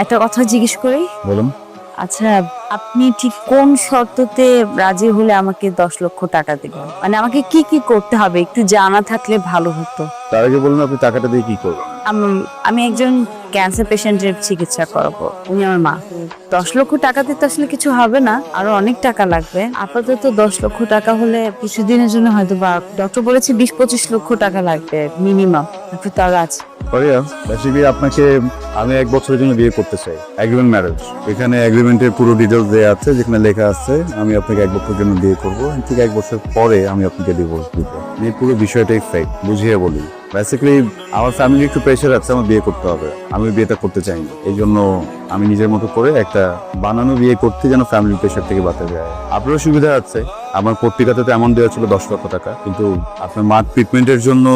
একটা কথা জিজ্ঞেস করি। বলুন। আচ্ছা, আপনি ঠিক কোন শর্ততে রাজি হলে আমাকে 10 লক্ষ টাকা দিবেন? মানে আমাকে কি কি করতে হবে একটু জানা থাকলে ভালো হতো। তার আগে বলুন আপনি টাকাটা দিয়ে কি করবেন? আমি একজন ক্যান্সার পেশেন্টের চিকিৎসা করাবো, উনি আমার মা। 10 লক্ষ টাকাতে তো আসলে কিছু হবে না, আরো অনেক টাকা লাগবে। আপাতত 10 লক্ষ টাকা হলে কিছুদিনের জন্য হয়তো, বা ডক্টর বলেছে 20-25 লক্ষ টাকা লাগবে মিনিমাম। একটু তার আছে। বেসিক্যালি আপনাকে আমি 1 বছরের জন্য বিয়ে করতে চাই, এগ্রিমেন্ট ম্যারেজ। এখানে এগ্রিমেন্টের পুরো ডিটেলস দেওয়া আছে, যেখানে লেখা আছে আমি আপনাকে 1 বছরের জন্য বিয়ে করবো, ঠিক 1 বছর পরে আমি আপনাকে ডিভোর্স দিব। এই পুরো বিষয়টাই ফেক, বুঝিয়ে বলি। বেসিক্যালি আমার ফ্যামিলি একটু প্রেশার আছে, আমার বিয়ে করতে হবে, আমি বিয়েটা করতে চাই না। এই জন্য আমি নিজের মতো করে একটা বানানো বিয়ে করতে, যেন ফ্যামিলি প্রেশার থেকে বাঁচা যায়। আপনারও সুবিধা আছে, আমার পত্রিকাতে তো এমন দেওয়া ছিল 10 লক্ষ টাকা, কিন্তু আপনার মার ট্রিটমেন্টের জন্য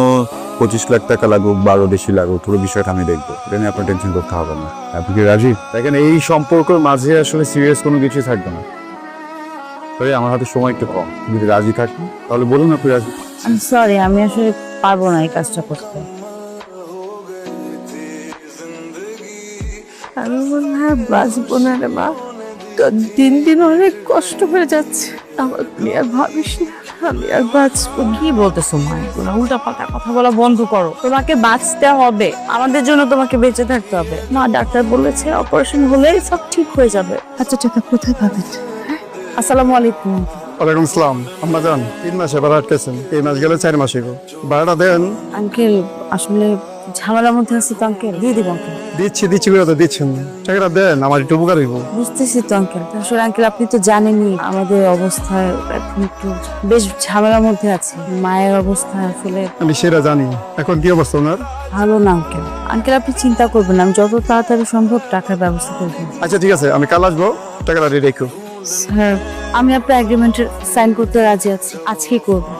25 লাখ টাকা লাগুক, 12 বেশি লাগুক, পুরো বিষয়টা আমি দেখবো। এটা নিয়ে আপনার টেনশন করতে হবে না। আপনি কি রাজি? দেখেন, এই সম্পর্কের মাঝে আসলে সিরিয়াস কোনো কিছুই থাকবে না। তবে আমার হাতে সময় একটু কম, যদি রাজি থাকেন তাহলে বলুন আপনি রাজি। সরি, আমি আসলে পারবো না এই কাজটা করতে। আমি মনে হয় বাঁচবো না রে মা, তো দিন দিন অনেক কষ্ট হয়ে যাচ্ছে। আমার তুই আর ভাবিস না আমি আর বাঁচবো না। কি বলতেছো মা? এগুলো উল্টা পাল্টা কথা বলা বন্ধ করো। তোমাকে বাঁচতে হবে, আমাদের জন্য তোমাকে বেঁচে থাকতে হবে। মা, ডাক্তার বলেছে অপারেশন হলেই সব ঠিক হয়ে যাবে। আচ্ছা টাকা কোথায় পাবেন? আসসালামু আলাইকুম। ওয়ালাইকুম সালাম। আম্মা যান, 3 মাসে ভাড়া আটকেছেন, এই মাস গেলে 4 মাস হইব। ভাড়াটা দেন। আঙ্কেল, আসলে ঝামেলার মধ্যে আছে তো আঙ্কেল, দিয়ে দিব আঙ্কেল। দিচ্ছি করে তো দিচ্ছেন না। টাকাটা দেন, আমার একটু উপকার হইব। বুঝতেছি তো আঙ্কেল। আসলে আঙ্কেল, আপনি তো জানেনই আমাদের অবস্থা এখন একটু বেশ ঝামেলার মধ্যে আছে। মায়ের অবস্থা আসলে আমি সেটা জানি। এখন কি অবস্থা ওনার? ভালো না আঙ্কেল। আঙ্কেল, আপনি চিন্তা করবেন না, আমি যত তাড়াতাড়ি সম্ভব টাকার ব্যবস্থা করবো। আচ্ছা ঠিক আছে, আমি কাল আসবো, টাকাটা রেডি রেখো। স্যার, আমি আপনার এগ্রিমেন্টের সাইন করতে রাজি আছি, আজকেই করবো।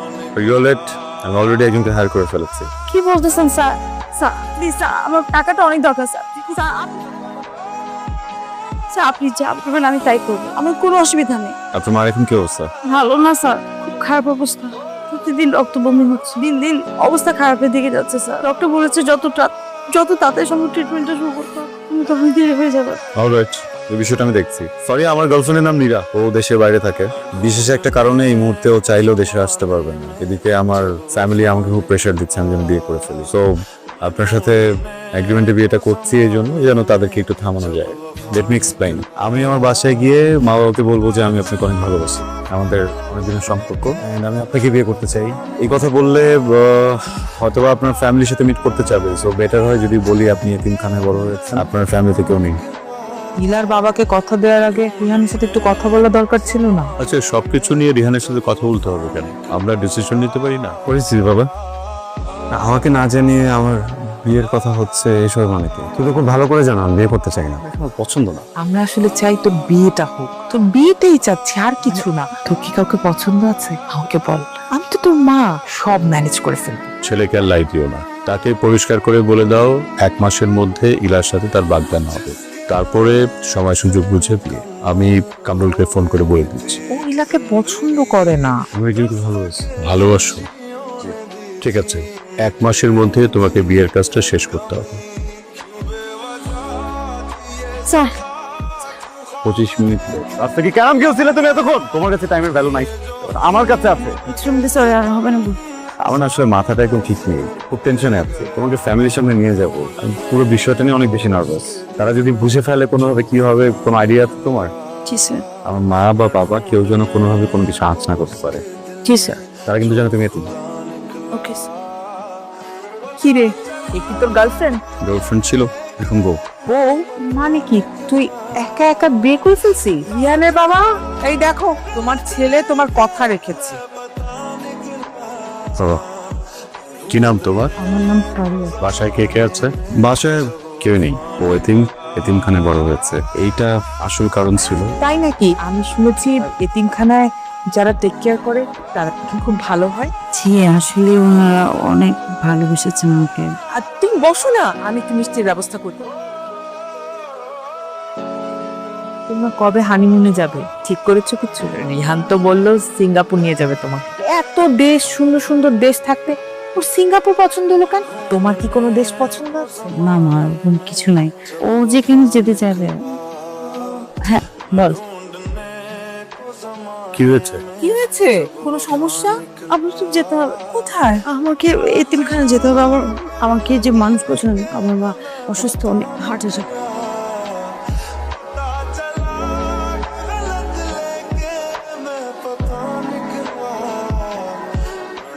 রিওলেট, আমি অলরেডি একজনকে হায়ার করে ফেলেছি। কি বলতেছেন স্যার? স্যার প্লিজ, স্যার আমার টাকাটা অনেক দরকার স্যার। স্যার স্যার, আপনি যা করবেন আমি তাই করবো, আমার কোনো অসুবিধা নেই। আপনার মার এখন কি অবস্থা? ভালো না স্যার, খুব খারাপ অবস্থা। প্রতিদিন রক্ত বমি হচ্ছে, দিন দিন অবস্থা খারাপের দিকে যাচ্ছে স্যার। ডক্টর বলেছে যত তাড়াতাড়ি সম্ভব ট্রিটমেন্টটা শুরু করতে হবে, আমি তখন দেরি হয়ে যাবে। অলরাইট, এই বিষয়টা আমি দেখছি। সরি, আমার গার্লফ্রেন্ডের নাম নীরা, ও দেশের বাইরে থাকে। বিশেষ একটা কারণে এই মুহূর্তে ও চাইলেও দেশে আসতে পারবে না। এদিকে আমার ফ্যামিলি আমাকে খুব প্রেশার দিচ্ছে আমি যেন বিয়ে করে ফেলি। সো আপনার সাথে এগ্রিমেন্টে বিয়েটা করছি এই জন্য যেন তাদেরকে একটু থামানো যায়। Let me explain. আমি আমার বাসায় গিয়ে মা বাবাকে বলবো যে আমি আপনাকে অনেক ভালোবাসি, আমাদের অনেকদিনের সম্পর্ক, and আমি আপনাকে বিয়ে করতে চাই। এই কথা বললে হয়তোবা আপনার ফ্যামিলির সাথে মিট করতে চাবে। সো বেটার হয় যদি বলি আপনি এতিমখানায় বড় হয়েছেন, আপনার ফ্যামিলিতে কেউ নেই। নীলার বাবাকে কথা দেওয়ার আগে রিহানের সাথে একটু কথা বলা দরকার ছিল না? আচ্ছা, সবকিছু নিয়ে রিহানের সাথে কথা বলতে হবে কেন? আমরা ডিসিশন নিতে পারি না? পরিস্থিতি বাবা, আমাকে না জানিয়ে আমার বিয়ের কথা হচ্ছে, এসব মানে কি? তুই তো খুব ভালো করে জানো আমি বিয়ে করতে চাই না, আমার পছন্দ না। আমরা আসলে চাই তোর বিয়েটা হোক, তোর বিয়েটাই চাচ্ছি, আর কিছু না। তোর কি কাউকে পছন্দ আছে? আমাকে বল, আমি তো তোর মা, সব ম্যানেজ করে ফেলবো। ছেলেকে আর লাই দিও না, তাকে পরিষ্কার করে বলে দাও 1 মাসের মধ্যে ইলার সাথে তার বাগদান হবে, তারপরে সময় সুযোগ বুঝে বিয়ে। আমি কামরুলকে ফোন করে বলে দিচ্ছি। ও ইলাকে পছন্দ করে না। আমি কিন্তু ভালোবাসি। ভালোবাসো? ঠিক আছে, 1 মাসের মধ্যে তোমাকে বিয়ের কাজটা শেষ করতে হবে। Sir 25 minute. রাস্তা কি কেমন গেছিলে তুমি এতক্ষণ? তোমার কাছে টাইমের ভ্যালু নাই, আমার কাছে আছে। সরি, আর হবে না। আমার না আসলে মাথাটা একদম ঠিক নেই, খুব টেনশনে আছে। তোমাকে ফ্যামিলির সামনে নিয়ে যাবো, আমি পুরো বিষয়টা নিয়ে অনেক বেশি নার্ভাস। তারা যদি বুঝে ফেলে কোনোভাবে, কি হবে, কোনো আইডিয়া আছে তোমার? জি স্যার। আমার মা বা বাবা কেউ যেন কোনোভাবে কোনো কিছু আঁচ না করতে পারে। জি স্যার। তারা কিন্তু জানো তুমি এতিম। Okay sir. কি রে, এ কি তোর গার্লফ্রেন্ড? গার্লফ্রেন্ড ছিল, এখন বউ। বউ মানে কি? তুই একা একা বিয়ে করে ফেলছিস? রিহানের বাবা, এই দেখো তোমার ছেলে তোমার কথা রেখেছে। বাবা, কি নাম তোমার? আমার নাম ফারিয়া। বাসায় কে কে আছে? বাসায় কেউ নেই, ও এতিমখানে বড় হয়েছে, এইটা আসল কারণ ছিল। তাই নাকি? আমি শুনেছি এতিমখানায় যারা টেক কেয়ার করে তারা কি খুব ভালো হয়। জি, আসলে ওনারা অনেক ভালোবেসেছেন আমাকে। আর তুমি বসো না, আমি একটু মিষ্টির ব্যবস্থা করি। তোমরা কবে হানিমুনে যাবে ঠিক করেছো কিছু? রিহান তো বললো সিঙ্গাপুর নিয়ে যাবে তোমাকে। এত দেশ, সুন্দর সুন্দর দেশ থাকতে ওর সিঙ্গাপুর পছন্দ হলো কেন? তোমার কি কোনো দেশ পছন্দ আছে? না মা, এরকম কিছু নাই। ও যেখানে যেতে চাইবে। হ্যাঁ বল। কি হয়েছে? কি হয়েছে? কোনো সমস্যা? আমার তো যেতে হবে। কোথায়? আমাকে এতিমখানা যেতে হবে। আমাকে যে মানুষ পছন্দ, আমার মা অসুস্থ, অনেক হার্ট অ্যাটাক।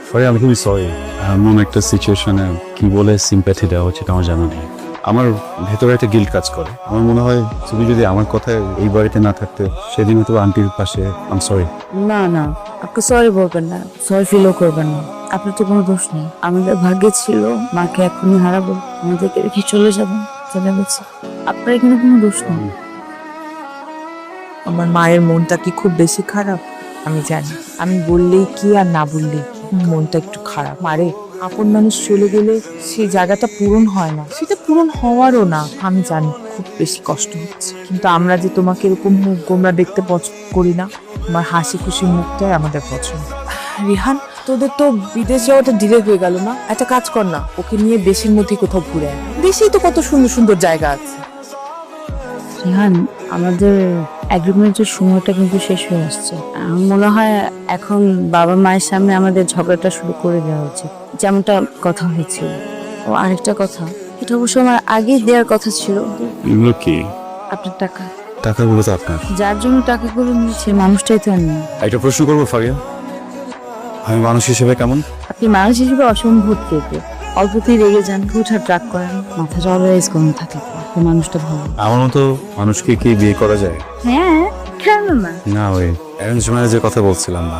সরি, আমি খুবই সরি। এমন একটা সিচুয়েশনে কি বলে সিম্প্যাথি দেওয়া উচিত আমার জানা নেই। আমার ভেতরে একটা গিল্ট কাজ করে। আমার মনে হয় তুমি যদি আমার কথায় এই বাড়িতে না থাকতে, সেদিন তো আন্টির পাশে। আম সরি। না না, আপনি সরি বলবেন না, সরি ফিলও করবেন না। আপনার তো কোনো দোষ নেই। আমাদের ভাগ্যে ছিল মাকে এখনই হারাবো, আমাদেরকে রেখে চলে যাবেন, চলে গেছে। আপনার এখানে কোনো দোষ নেই। আমার মায়ের মনটা কি খুব বেশি খারাপ? আমি জানি, আমি বললেই কি আর না বললেই কি, মনটা একটু খারাপ। মারে, আপন মানুষ চলে গেলে সেই জায়গাটা পূরণ হয় না, সেটা পূরণ হওয়ারও না। আমি জানি খুব বেশি কষ্ট হচ্ছে, কিন্তু আমরা যে তোমাকে এরকম মুখ গোমরা দেখতে পছন্দ করি না। আমার হাসি খুশি মুখটাই আমাদের পছন্দ। রিহান, তোদের তো বিদেশ যাওয়াটা ডিলে হয়ে গেল না? একটা কাজ কর না, ওকে নিয়ে দেশের মধ্যে কোথাও ঘুরে আয়। দেশেই তো কত সুন্দর সুন্দর জায়গা আছে। রিহান, আমাদের এগ্রিমেন্টের সময়টা কিন্তু শেষ হয়ে আসছে। আমার মনে হয় এখন বাবা মায়ের সামনে আমাদের ঝগড়াটা শুরু করে দেওয়া উচিত, যেমনটা কথা হয়েছিল। ও আরেকটা কথা, এটা অবশ্য আমার আগেই দেওয়ার কথা ছিল। এগুলো কি? আপনার টাকা, টাকাগুলো তো আপনার। যার জন্য টাকাগুলো নিয়েছে মানুষটাই তো আমি। একটা প্রশ্ন করবো ফারিয়া, আমি মানুষ হিসেবে কেমন? আপনি মানুষ হিসেবে অসম্ভব কেটে অল্পতেই রেগে যান, হুটহাট রাগ করেন, মাথাটা অলওয়েজ গরম থাকে। আপনি মানুষটা ভালো। আমার মতো মানুষকে কি বিয়ে করা যায়? হ্যাঁ, কেন না? না, ওই অ্যারেঞ্জ ম্যারেজের কথা বলছিলাম না।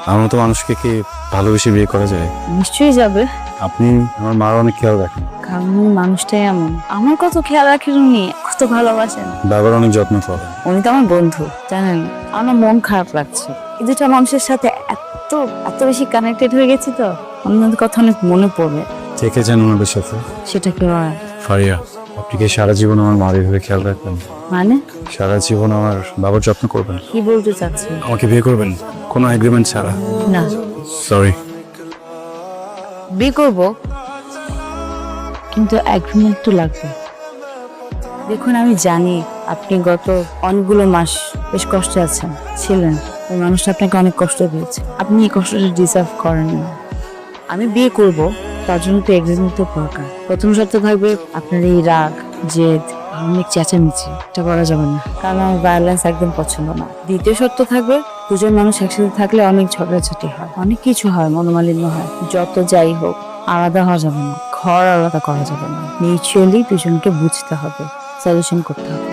আমার মতো মানুষকে কি ভালোবেসে বিয়ে করা যায়? নিশ্চয়ই যাবে, আপনি আমার মার অনেক খেয়াল রাখেন, কারণ উনি মানুষটাই এমন। আমার কত খেয়াল রাখেন উনি, কত ভালোবাসেন। বাবার অনেক যত্ন করেন। উনি তো আমার বন্ধু, জানেন। আমার মন খারাপ লাগছে, এই দুটা মানুষের সাথে এত এত বেশি কানেক্টেড হয়ে গেছি তো, ওনাদের কথা অনেক মনে পড়বে। থেকে যান ওনাদের সাথে। সেটা কি হয়? ফারিয়া, আপনি কি সারা জীবন আমার মার এভাবে খেয়াল রাখবেন? মানে সারা জীবন আমার বাবার যত্ন করবেন? কি বলতে চাচ্ছেন? আমাকে বিয়ে করবেন কোনো এগ্রিমেন্ট ছাড়া? না, সরি। বিয়ে করবো, কিন্তু এগ্রিমেন্ট তো লাগবে। দেখুন, আমি জানি আপনি গত অনেকগুলো মাস বেশ কষ্টে আছেন, ছিলেন। ওই মানুষটা আপনাকে অনেক কষ্ট দিয়েছে, আপনি এই কষ্টটা ডিজার্ভ করেন না। আমি বিয়ে করব, তার জন্য তো এগ্রিমেন্ট তো দরকার। প্রথম শর্ত থাকবে আপনার এই রাগ, জেদ, অনেক চেঁচামেচি, এটা করা যাবে না, কারণ আমার ভায়োলেন্স একদম পছন্দ না। দ্বিতীয় শর্ত থাকবে, দুজন মানুষ একসাথে থাকলে অনেক ঝগড়াঝাটি হয়, অনেক কিছু হয়, মনোমালিন্য হয়। যত যাই হোক, আলাদা হওয়া যাবে না, ঘর আলাদা করা যাবে না। মিউচুয়ালি দুজনকে বুঝতে হবে, সলিউশন করতে হবে।